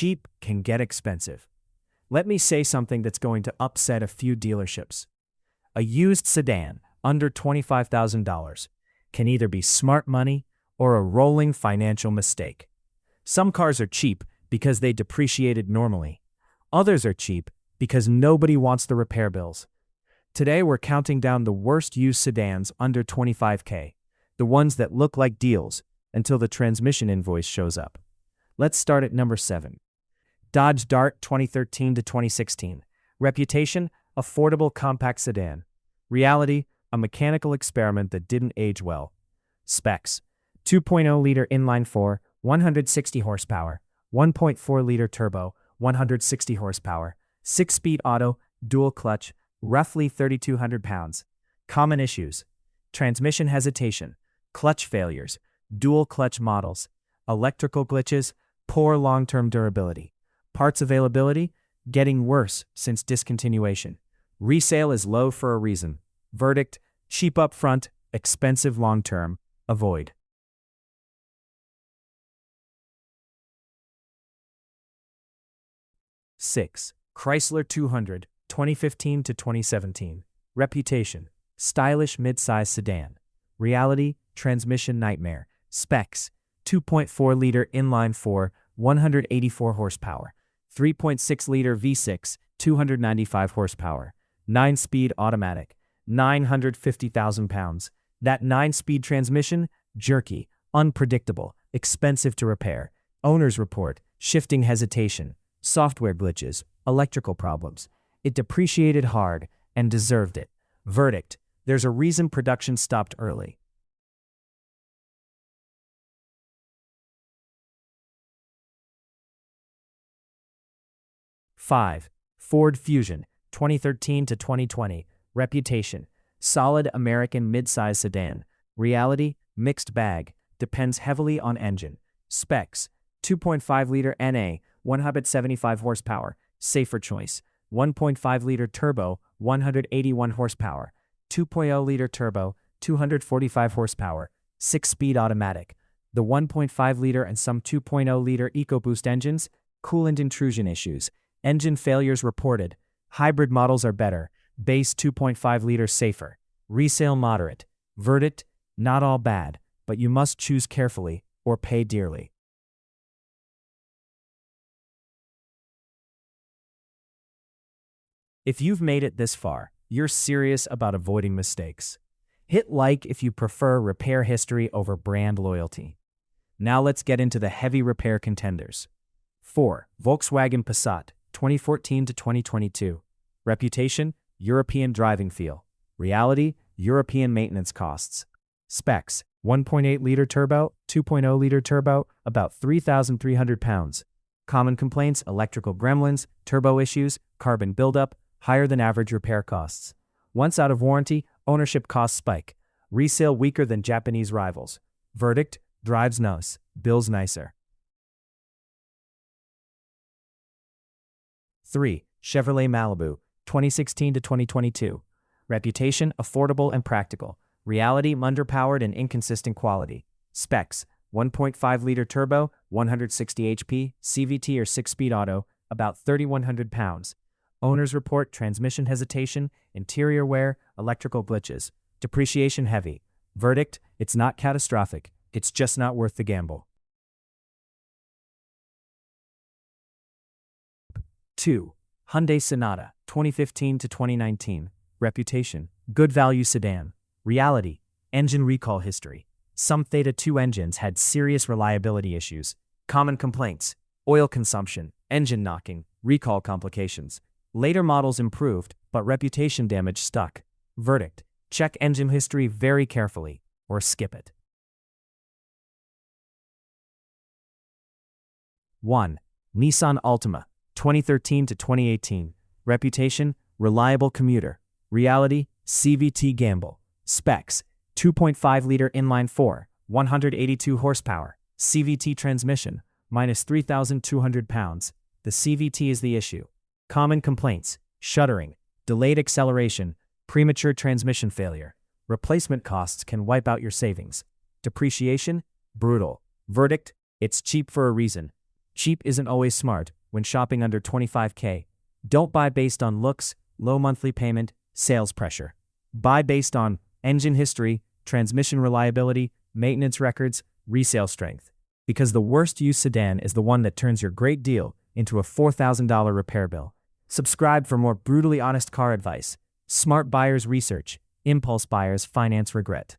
cheap can get expensive. Let me say something that's going to upset a few dealerships. A used sedan under $25,000 can either be smart money or a rolling financial mistake. Some cars are cheap because they depreciated normally. Others are cheap because nobody wants the repair bills. Today we're counting down the worst used sedans under $25K, the ones that look like deals until the transmission invoice shows up. Let's start at number 7. Dodge Dart 2013 to 2016. Reputation: affordable compact sedan. Reality: a mechanical experiment that didn't age well. Specs: 2.0-liter inline-4, 160 horsepower, 1.4-liter turbo, 160 horsepower, 6-speed auto, dual clutch, roughly 3,200 pounds. Common issues: transmission hesitation, clutch failures, dual clutch models, electrical glitches, poor long-term durability. Parts availability: getting worse since discontinuation. Resale is low for a reason. Verdict: cheap up front, expensive long-term. Avoid. Six. Chrysler 200, 2015 to 2017. Reputation: stylish mid-size sedan. Reality: transmission nightmare. Specs: 2.4-liter inline-4, 184 horsepower, 3.6-liter V6, 295 horsepower, 9-speed automatic, 950,000 pounds. That 9-speed transmission: jerky, unpredictable, expensive to repair. Owner's report: shifting hesitation, software glitches, electrical problems. It depreciated hard and deserved it. Verdict: there's a reason production stopped early. Five. Ford Fusion, 2013 to 2020. Reputation: solid American mid-size sedan. Reality: mixed bag, depends heavily on engine. Specs: 2.5-liter NA, 175 horsepower, safer choice. 1.5-liter turbo, 181 horsepower. 2.0-liter turbo, 245 horsepower, 6-speed automatic. The 1.5-liter and some 2.0-liter EcoBoost engines: coolant intrusion issues. Engine failures reported. Hybrid models are better. Base 2.5-liter safer. Resale moderate. Verdict: not all bad, but you must choose carefully or pay dearly. If you've made it this far, you're serious about avoiding mistakes. Hit like if you prefer repair history over brand loyalty. Now let's get into the heavy repair contenders. 4. Volkswagen Passat, 2014 to 2022. Reputation: European driving feel. Reality: European maintenance costs. Specs: 1.8-liter turbo, 2.0-liter turbo, about 3,300 pounds. Common complaints: electrical gremlins, turbo issues, carbon buildup, higher than average repair costs. Once out of warranty, ownership costs spike. Resale weaker than Japanese rivals. Verdict: drives nice, bills nicer. 3. Chevrolet Malibu, 2016 to 2022. Reputation: affordable and practical. Reality: underpowered and inconsistent quality. Specs: 1.5-liter turbo, 160 HP, CVT or 6-speed auto, about 3,100 pounds. Owner's report: transmission hesitation, interior wear, electrical glitches. Depreciation heavy. Verdict: it's not catastrophic, it's just not worth the gamble. 2. Hyundai Sonata, 2015 to 2019. Reputation: good value sedan. Reality: engine recall history. Some Theta 2 engines had serious reliability issues. Common complaints: oil consumption, engine knocking, recall complications. Later models improved, but reputation damage stuck. Verdict: check engine history very carefully, or skip it. 1. Nissan Altima, 2013 to 2018. Reputation: reliable commuter. Reality: CVT gamble. Specs: 2.5-liter inline-4, 182 horsepower, CVT transmission, minus 3,200 pounds. The CVT is the issue. Common complaints: shuddering, delayed acceleration, premature transmission failure. Replacement costs can wipe out your savings. Depreciation: brutal. Verdict: it's cheap for a reason. Cheap isn't always smart when shopping under 25K. Don't buy based on looks, low monthly payment, sales pressure. Buy based on engine history, transmission reliability, maintenance records, resale strength. Because the worst used sedan is the one that turns your great deal into a $4,000 repair bill. Subscribe for more brutally honest car advice. Smart buyers research. Impulse buyers finance regret.